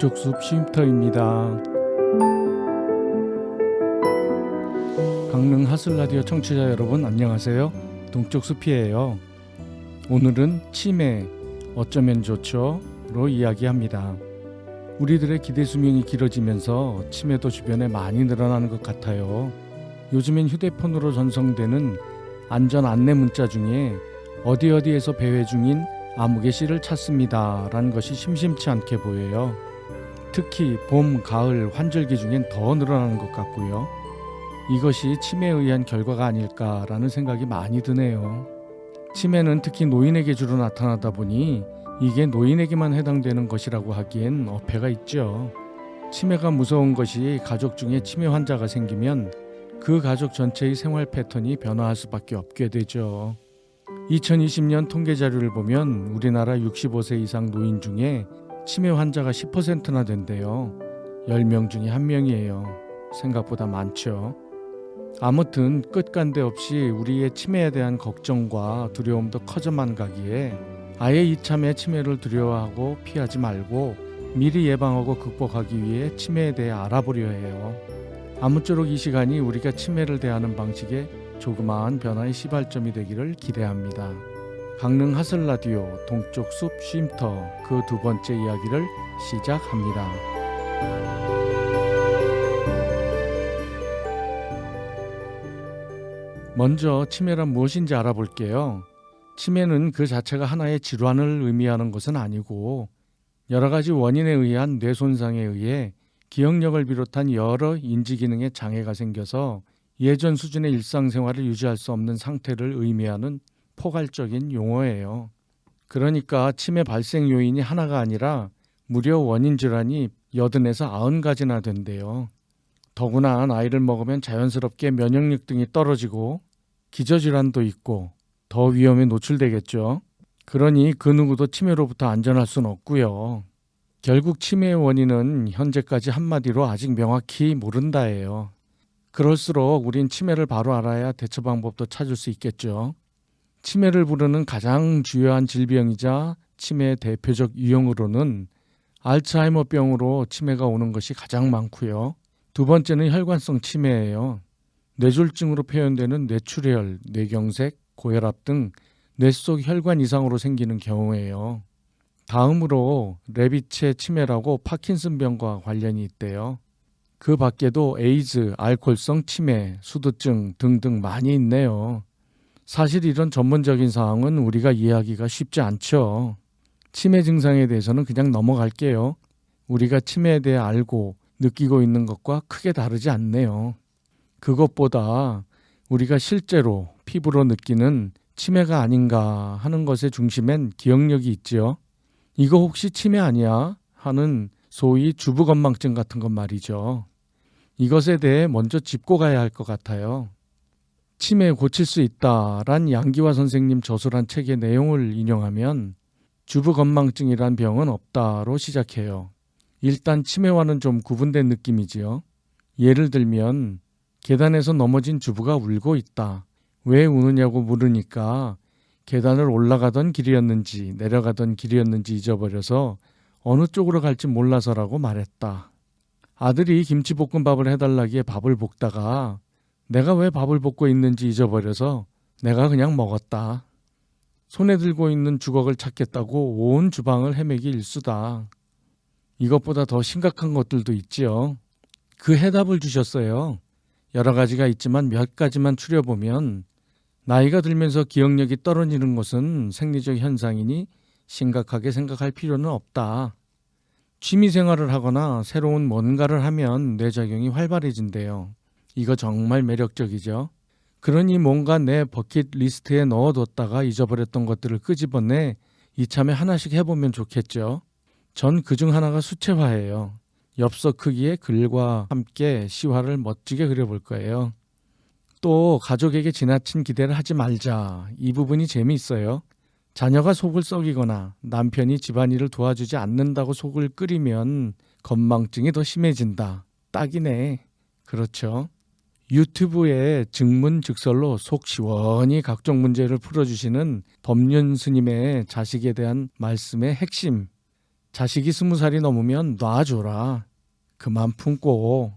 동쪽숲 쉼터입니다. 강릉 하슬라디오 청취자 여러분 안녕하세요. 동쪽숲이에요. 오늘은 치매 어쩌면 좋죠?로 이야기합니다. 우리들의 기대 수명이 길어지면서 치매도 주변에 많이 늘어나는 것 같아요. 요즘엔 휴대폰으로 전송되는 안전 안내 문자 중에 어디에서 배회 중인 아무개 씨를 찾습니다 라는 것이 심심치 않게 보여요. 특히 봄, 가을, 환절기 중엔 더 늘어나는 것 같고요. 이것이 치매에 의한 결과가 아닐까라는 생각이 많이 드네요. 치매는 특히 노인에게 주로 나타나다 보니 이게 노인에게만 해당되는 것이라고 하기엔 어폐가 있죠. 치매가 무서운 것이 가족 중에 치매 환자가 생기면 그 가족 전체의 생활 패턴이 변화할 수밖에 없게 되죠. 2020년 통계 자료를 보면 우리나라 65세 이상 노인 중에 치매 환자가 10%나 된대요. 10명 중에 1명이에요. 생각보다 많죠. 아무튼 끝간데 없이 우리의 치매에 대한 걱정과 두려움도 커져만 가기에 아예 이참에 치매를 두려워하고 피하지 말고 미리 예방하고 극복하기 위해 치매에 대해 알아보려 해요. 아무쪼록 이 시간이 우리가 치매를 대하는 방식에 조그마한 변화의 시발점이 되기를 기대합니다. 강릉 하슬라디오 동쪽숲 쉼터 그 두 번째 이야기를 시작합니다. 먼저 치매란 무엇인지 알아볼게요. 치매는 그 자체가 하나의 질환을 의미하는 것은 아니고 여러 가지 원인에 의한 뇌 손상에 의해 기억력을 비롯한 여러 인지기능에 장애가 생겨서 예전 수준의 일상생활을 유지할 수 없는 상태를 의미하는 포괄적인 용어예요. 그러니까 치매 발생 요인이 하나가 아니라 무려 원인 질환이 80에서 90가지나 된대요. 더구나 나이를 먹으면 자연스럽게 면역력 등이 떨어지고 기저질환도 있고 더 위험에 노출되겠죠. 그러니 그 누구도 치매로부터 안전할 수는 없고요. 결국 치매의 원인은 현재까지 한마디로 아직 명확히 모른다예요. 그럴수록 우린 치매를 바로 알아야 대처 방법도 찾을 수 있겠죠. 치매를 부르는 가장 주요한 질병이자 치매의 대표적 유형으로는 알츠하이머병으로 치매가 오는 것이 가장 많고요. 두 번째는 혈관성 치매예요. 뇌졸중으로 표현되는 뇌출혈, 뇌경색, 고혈압 등 뇌 속 혈관 이상으로 생기는 경우예요. 다음으로 레비체 치매라고 파킨슨병과 관련이 있대요. 그 밖에도 에이즈, 알코올성 치매, 수두증 등등 많이 있네요. 사실 이런 전문적인 사항은 우리가 이해하기가 쉽지 않죠. 치매 증상에 대해서는 그냥 넘어갈게요. 우리가 치매에 대해 알고 느끼고 있는 것과 크게 다르지 않네요. 그것보다 우리가 실제로 피부로 느끼는 치매가 아닌가 하는 것의 중심엔 기억력이 있죠. 이거 혹시 치매 아니야? 하는 소위 주부건망증 같은 것 말이죠. 이것에 대해 먼저 짚고 가야 할 것 같아요. 치매 고칠 수 있다란 양기화 선생님 저술한 책의 내용을 인용하면 주부건망증이란 병은 없다로 시작해요. 일단 치매와는 좀 구분된 느낌이지요. 예를 들면 계단에서 넘어진 주부가 울고 있다. 왜 우느냐고 물으니까 계단을 올라가던 길이었는지 내려가던 길이었는지 잊어버려서 어느 쪽으로 갈지 몰라서라고 말했다. 아들이 김치볶음밥을 해달라기에 밥을 볶다가 내가 왜 밥을 볶고 있는지 잊어버려서 내가 그냥 먹었다. 손에 들고 있는 주걱을 찾겠다고 온 주방을 헤매기 일쑤다. 이것보다 더 심각한 것들도 있지요. 그 해답을 주셨어요. 여러 가지가 있지만 몇 가지만 추려보면 나이가 들면서 기억력이 떨어지는 것은 생리적 현상이니 심각하게 생각할 필요는 없다. 취미생활을 하거나 새로운 뭔가를 하면 뇌작용이 활발해진대요. 이거 정말 매력적이죠. 그러니 뭔가 내 버킷리스트에 넣어뒀다가 잊어버렸던 것들을 끄집어내 이참에 하나씩 해보면 좋겠죠. 전 그중 하나가 수채화예요. 엽서 크기의 글과 함께 시화를 멋지게 그려볼 거예요. 또 가족에게 지나친 기대를 하지 말자. 이 부분이 재미있어요. 자녀가 속을 썩이거나 남편이 집안일을 도와주지 않는다고 속을 끓이면 건망증이 더 심해진다. 딱이네. 그렇죠. 유튜브에 증문즉설로 속 시원히 각종 문제를 풀어주시는 법륜 스님의 자식에 대한 말씀의 핵심. 자식이 20살이 넘으면 놔줘라. 그만 품고.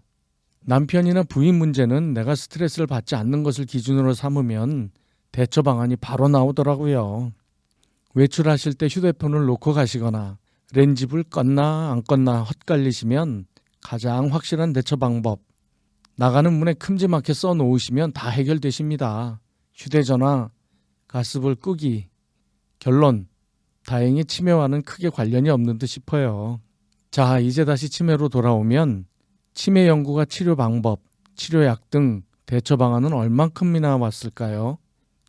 남편이나 부인 문제는 내가 스트레스를 받지 않는 것을 기준으로 삼으면 대처 방안이 바로 나오더라고요. 외출하실 때 휴대폰을 놓고 가시거나 렌지불 껐나 안 껐나 헛갈리시면 가장 확실한 대처 방법. 나가는 문에 큼지막하게 써놓으시면 다 해결되십니다. 휴대전화, 가스불 끄기. 결론, 다행히 치매와는 크게 관련이 없는 듯 싶어요. 자, 이제 다시 치매로 돌아오면 치매 연구가 치료 방법, 치료약 등 대처 방안은 얼만큼이나 왔을까요?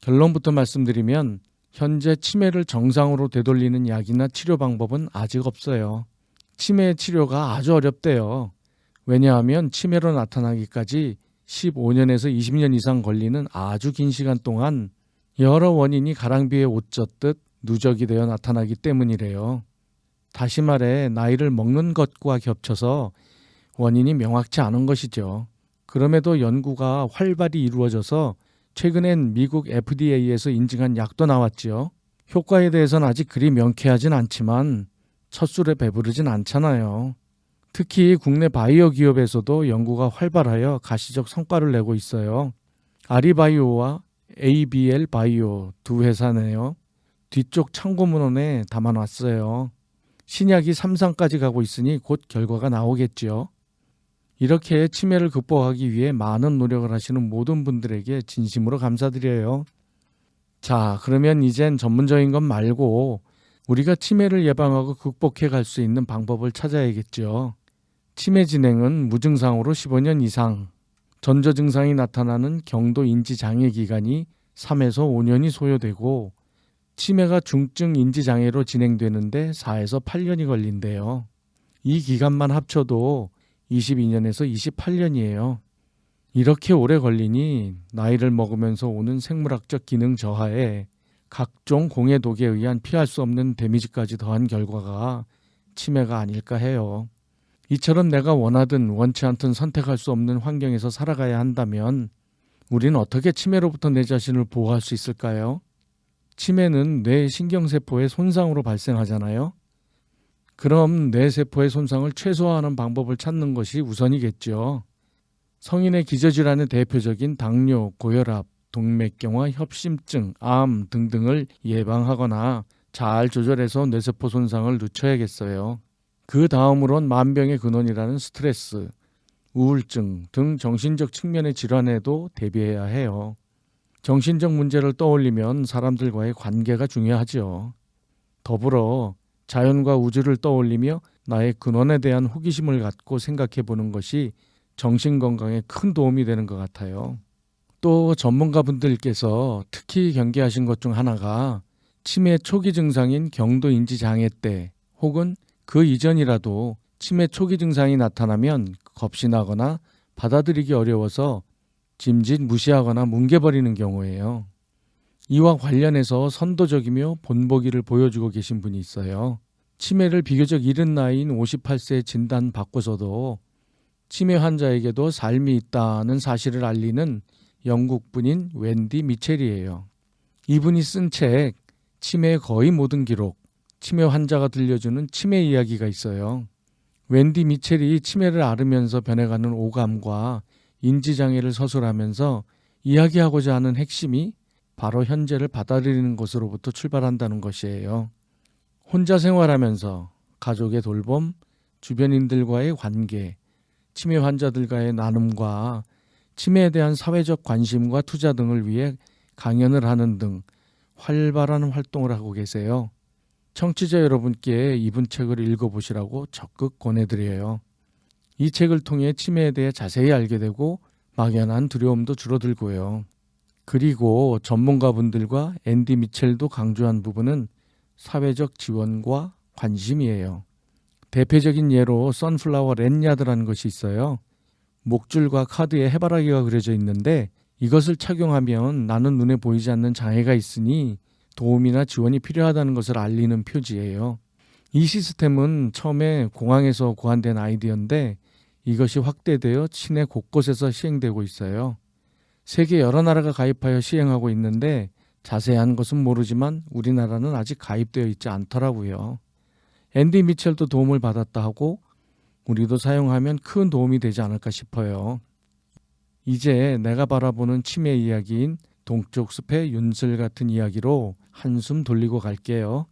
결론부터 말씀드리면 현재 치매를 정상으로 되돌리는 약이나 치료 방법은 아직 없어요. 치매 치료가 아주 어렵대요. 왜냐하면 치매로 나타나기까지 15년에서 20년 이상 걸리는 아주 긴 시간 동안 여러 원인이 가랑비에 옷 젖듯 누적이 되어 나타나기 때문이래요. 다시 말해 나이를 먹는 것과 겹쳐서 원인이 명확치 않은 것이죠. 그럼에도 연구가 활발히 이루어져서 최근엔 미국 FDA에서 인증한 약도 나왔지요. 효과에 대해서는 아직 그리 명쾌하진 않지만 첫 술에 배부르진 않잖아요. 특히 국내 바이오 기업에서도 연구가 활발하여 가시적 성과를 내고 있어요. 아리바이오와 ABL 바이오 두 회사네요. 뒤쪽 참고 문헌에 담아놨어요. 신약이 3상까지 가고 있으니 곧 결과가 나오겠지요. 이렇게 치매를 극복하기 위해 많은 노력을 하시는 모든 분들에게 진심으로 감사드려요. 자, 그러면 이젠 전문적인 것 말고 우리가 치매를 예방하고 극복해 갈 수 있는 방법을 찾아야겠죠. 치매 진행은 무증상으로 15년 이상, 전조 증상이 나타나는 경도 인지 장애 기간이 3에서 5년이 소요되고 치매가 중증 인지 장애로 진행되는데 4에서 8년이 걸린대요. 이 기간만 합쳐도 22년에서 28년이에요. 이렇게 오래 걸리니 나이를 먹으면서 오는 생물학적 기능 저하에 각종 공해 독에 의한 피할 수 없는 데미지까지 더한 결과가 치매가 아닐까 해요. 이처럼 내가 원하든 원치 않든 선택할 수 없는 환경에서 살아가야 한다면 우리는 어떻게 치매로부터 내 자신을 보호할 수 있을까요? 치매는 뇌 신경세포의 손상으로 발생하잖아요. 그럼 뇌세포의 손상을 최소화하는 방법을 찾는 것이 우선이겠죠. 성인의 기저질환의 대표적인 당뇨, 고혈압, 동맥경화, 협심증, 암 등등을 예방하거나 잘 조절해서 뇌세포 손상을 늦춰야겠어요. 그 다음으론 만병의 근원이라는 스트레스, 우울증 등 정신적 측면의 질환에도 대비해야 해요. 정신적 문제를 떠올리면 사람들과의 관계가 중요하죠. 더불어 자연과 우주를 떠올리며 나의 근원에 대한 호기심을 갖고 생각해 보는 것이 정신건강에 큰 도움이 되는 것 같아요. 또 전문가분들께서 특히 경계하신 것 중 하나가 치매 초기 증상인 경도인지 장애 때 혹은 그 이전이라도 치매 초기 증상이 나타나면 겁이 나거나 받아들이기 어려워서 짐짓 무시하거나 뭉개버리는 경우예요. 이와 관련해서 선도적이며 본보기를 보여주고 계신 분이 있어요. 치매를 비교적 이른 나이인 58세에 진단받고서도 치매 환자에게도 삶이 있다는 사실을 알리는 영국분인 웬디 미첼이에요. 이분이 쓴 책 치매의 거의 모든 기록, 치매 환자가 들려주는 치매 이야기가 있어요. 웬디 미첼이 치매를 앓으면서 변해가는 오감과 인지장애를 서술하면서 이야기하고자 하는 핵심이 바로 현재를 받아들이는 것으로부터 출발한다는 것이에요. 혼자 생활하면서 가족의 돌봄, 주변인들과의 관계, 치매 환자들과의 나눔과 치매에 대한 사회적 관심과 투자 등을 위해 강연을 하는 등 활발한 활동을 하고 계세요. 청취자 여러분께 이분 책을 읽어보시라고 적극 권해드려요. 이 책을 통해 치매에 대해 자세히 알게 되고 막연한 두려움도 줄어들고요. 그리고 전문가분들과 앤디 미첼도 강조한 부분은 사회적 지원과 관심이에요. 대표적인 예로 선플라워 랜야드라는 것이 있어요. 목줄과 카드에 해바라기가 그려져 있는데 이것을 착용하면 나는 눈에 보이지 않는 장애가 있으니 도움이나 지원이 필요하다는 것을 알리는 표지예요. 이 시스템은 처음에 공항에서 고안된 아이디어인데 이것이 확대되어 시내 곳곳에서 시행되고 있어요. 세계 여러 나라가 가입하여 시행하고 있는데 자세한 것은 모르지만 우리나라는 아직 가입되어 있지 않더라고요. 앤디 미첼도 도움을 받았다 하고 우리도 사용하면 큰 도움이 되지 않을까 싶어요. 이제 내가 바라보는 치매 이야기인 동쪽 숲의 윤슬 같은 이야기로 한숨 돌리고 갈게요.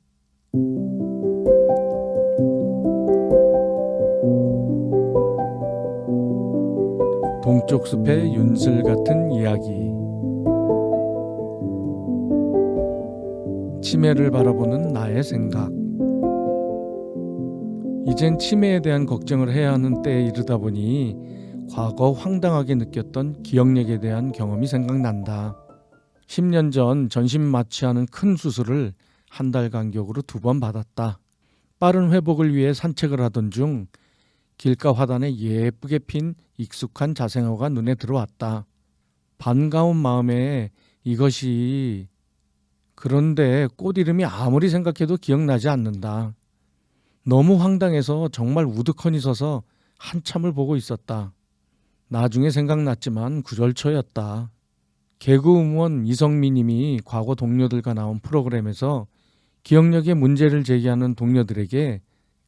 동쪽 숲의 윤슬 같은 이야기. 치매를 바라보는 나의 생각. 이젠 치매에 대한 걱정을 해야 하는 때에 이르다 보니 과거 황당하게 느꼈던 기억력에 대한 경험이 생각난다. 10년 전 전신 마취하는 큰 수술을 한 달 간격으로 2번 받았다. 빠른 회복을 위해 산책을 하던 중 길가 화단에 예쁘게 핀 익숙한 자생어가 눈에 들어왔다. 반가운 마음에 이것이... 그런데 꽃 이름이 아무리 생각해도 기억나지 않는다. 너무 황당해서 정말 우두커니 서서 한참을 보고 있었다. 나중에 생각났지만 구절초였다. 개그우먼 이성미 님이 과거 동료들과 나온 프로그램에서 기억력에 문제를 제기하는 동료들에게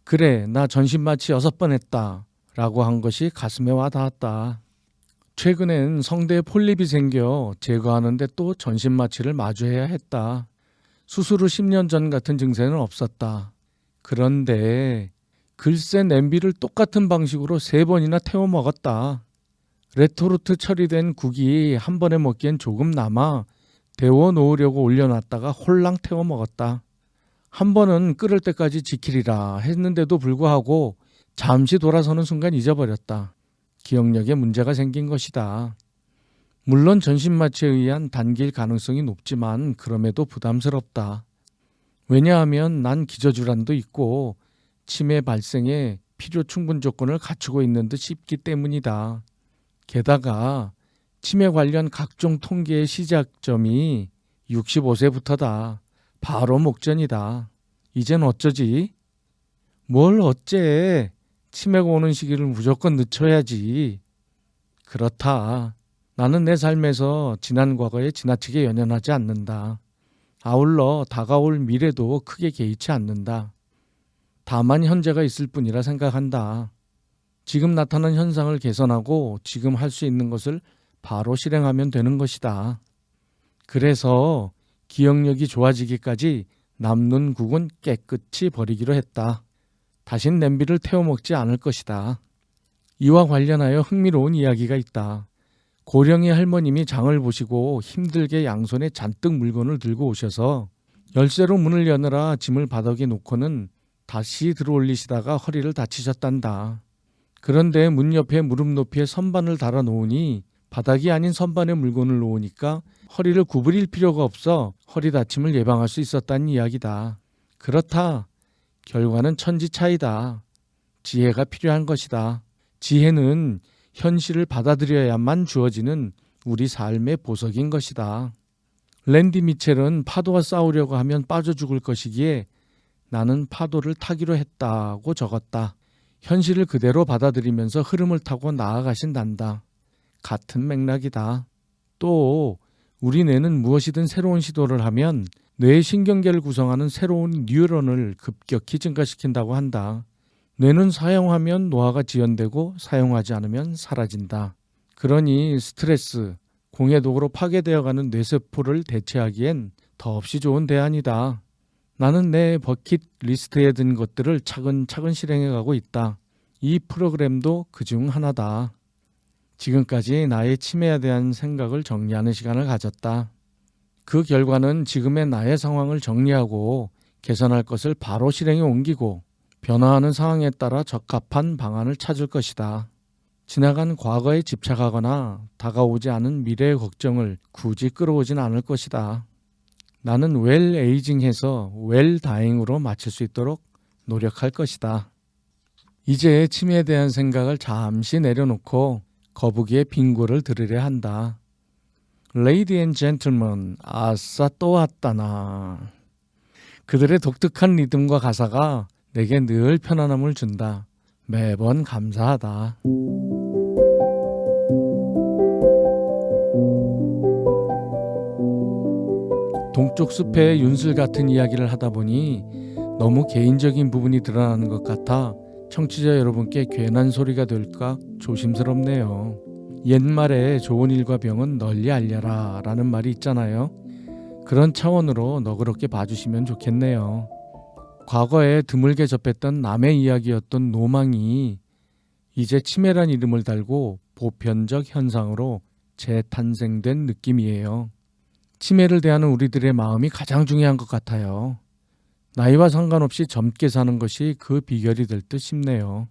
그래, 나 전신마취 6번 했다 라고 한 것이 가슴에 와 닿았다. 최근엔 성대에 폴립이 생겨 제거하는데 또 전신마취를 마주해야 했다. 수술 후 10년 전 같은 증세는 없었다. 그런데 글쎄 냄비를 똑같은 방식으로 3번이나 태워 먹었다. 레토르트 처리된 국이 한 번에 먹기엔 조금 남아 데워 놓으려고 올려놨다가 홀랑 태워 먹었다. 한 번은 끓을 때까지 지키리라 했는데도 불구하고 잠시 돌아서는 순간 잊어버렸다. 기억력에 문제가 생긴 것이다. 물론 전신마취에 의한 단기일 가능성이 높지만 그럼에도 부담스럽다. 왜냐하면 난 기저질환도 있고 치매 발생에 필요 충분 조건을 갖추고 있는 듯 싶기 때문이다. 게다가 치매 관련 각종 통계의 시작점이 65세부터다. 바로 목전이다. 이젠 어쩌지? 뭘 어째? 치매가 오는 시기를 무조건 늦춰야지. 그렇다. 나는 내 삶에서 지난 과거에 지나치게 연연하지 않는다. 아울러 다가올 미래도 크게 개의치 않는다. 다만 현재가 있을 뿐이라 생각한다. 지금 나타난 현상을 개선하고 지금 할 수 있는 것을 바로 실행하면 되는 것이다. 그래서 기억력이 좋아지기까지 남는 국은 깨끗이 버리기로 했다. 다신 냄비를 태워 먹지 않을 것이다. 이와 관련하여 흥미로운 이야기가 있다. 고령의 할머님이 장을 보시고 힘들게 양손에 잔뜩 물건을 들고 오셔서 열쇠로 문을 여느라 짐을 바닥에 놓고는 다시 들어올리시다가 허리를 다치셨단다. 그런데 문 옆에 무릎 높이에 선반을 달아 놓으니 바닥이 아닌 선반에 물건을 놓으니까 허리를 구부릴 필요가 없어 허리 다침을 예방할 수 있었다는 이야기다. 그렇다. 결과는 천지 차이다. 지혜가 필요한 것이다. 지혜는 현실을 받아들여야만 주어지는 우리 삶의 보석인 것이다. 랜디 미첼은 파도와 싸우려고 하면 빠져 죽을 것이기에 나는 파도를 타기로 했다고 적었다. 현실을 그대로 받아들이면서 흐름을 타고 나아가신단다. 같은 맥락이다. 또 우리 뇌는 무엇이든 새로운 시도를 하면 뇌의 신경계를 구성하는 새로운 뉴런을 급격히 증가시킨다고 한다. 뇌는 사용하면 노화가 지연되고 사용하지 않으면 사라진다. 그러니 스트레스, 공해독으로 파괴되어가는 뇌세포를 대체하기엔 더없이 좋은 대안이다. 나는 내 버킷리스트에 든 것들을 차근차근 실행해가고 있다. 이 프로그램도 그중 하나다. 지금까지 나의 치매에 대한 생각을 정리하는 시간을 가졌다. 그 결과는 지금의 나의 상황을 정리하고 개선할 것을 바로 실행에 옮기고 변화하는 상황에 따라 적합한 방안을 찾을 것이다. 지나간 과거에 집착하거나 다가오지 않은 미래의 걱정을 굳이 끌어오진 않을 것이다. 나는 웰 에이징해서 웰 다잉으로 마칠 수 있도록 노력할 것이다. 이제 치매에 대한 생각을 잠시 내려놓고 거북이의 빙고를 들으려 한다. 레이디 앤 젠틀먼, 아싸 또 왔다나. 그들의 독특한 리듬과 가사가 내게 늘 편안함을 준다. 매번 감사하다. 동쪽 숲의 윤슬 같은 이야기를 하다 보니 너무 개인적인 부분이 드러나는 것 같아 청취자 여러분께 괜한 소리가 될까 조심스럽네요. 옛말에 좋은 일과 병은 널리 알려라 라는 말이 있잖아요. 그런 차원으로 너그럽게 봐주시면 좋겠네요. 과거에 드물게 접했던 남의 이야기였던 노망이 이제 치매란 이름을 달고 보편적 현상으로 재탄생된 느낌이에요. 치매를 대하는 우리들의 마음이 가장 중요한 것 같아요. 나이와 상관없이 젊게 사는 것이 그 비결이 될 듯 싶네요.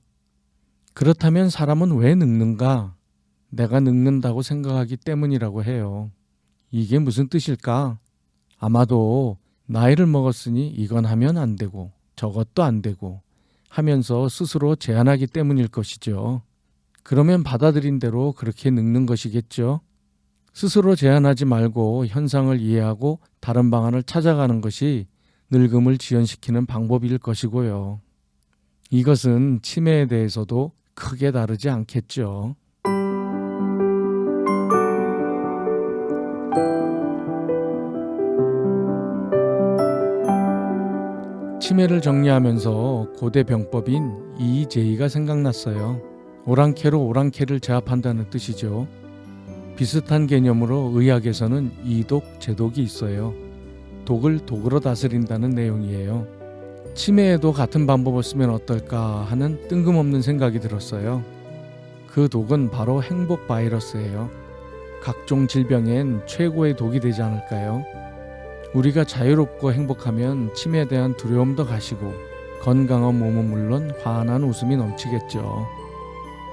그렇다면 사람은 왜 늙는가? 내가 늙는다고 생각하기 때문이라고 해요. 이게 무슨 뜻일까? 아마도 나이를 먹었으니 이건 하면 안 되고 저것도 안 되고 하면서 스스로 제한하기 때문일 것이죠. 그러면 받아들인 대로 그렇게 늙는 것이겠죠. 스스로 제한하지 말고 현상을 이해하고 다른 방안을 찾아가는 것이 늙음을 지연시키는 방법일 것이고요. 이것은 치매에 대해서도 크게 다르지 않겠죠. 치매를 정리하면서 고대 병법인 이재희가 생각났어요. 오랑캐로 오랑캐를 제압한다는 뜻이죠. 비슷한 개념으로 의학에서는 이독, 제독이 있어요. 독을 독으로 다스린다는 내용이에요. 치매에도 같은 방법을 쓰면 어떨까 하는 뜬금없는 생각이 들었어요. 그 독은 바로 행복 바이러스예요. 각종 질병엔 최고의 독이 되지 않을까요? 우리가 자유롭고 행복하면 치매에 대한 두려움도 가시고 건강한 몸은 물론 환한 웃음이 넘치겠죠.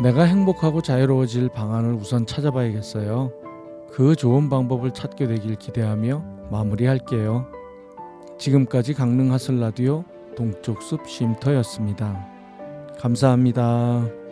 내가 행복하고 자유로워질 방안을 우선 찾아봐야겠어요. 그 좋은 방법을 찾게 되길 기대하며 마무리할게요. 지금까지 강릉 하슬 라디오 동쪽숲 쉼터였습니다. 감사합니다.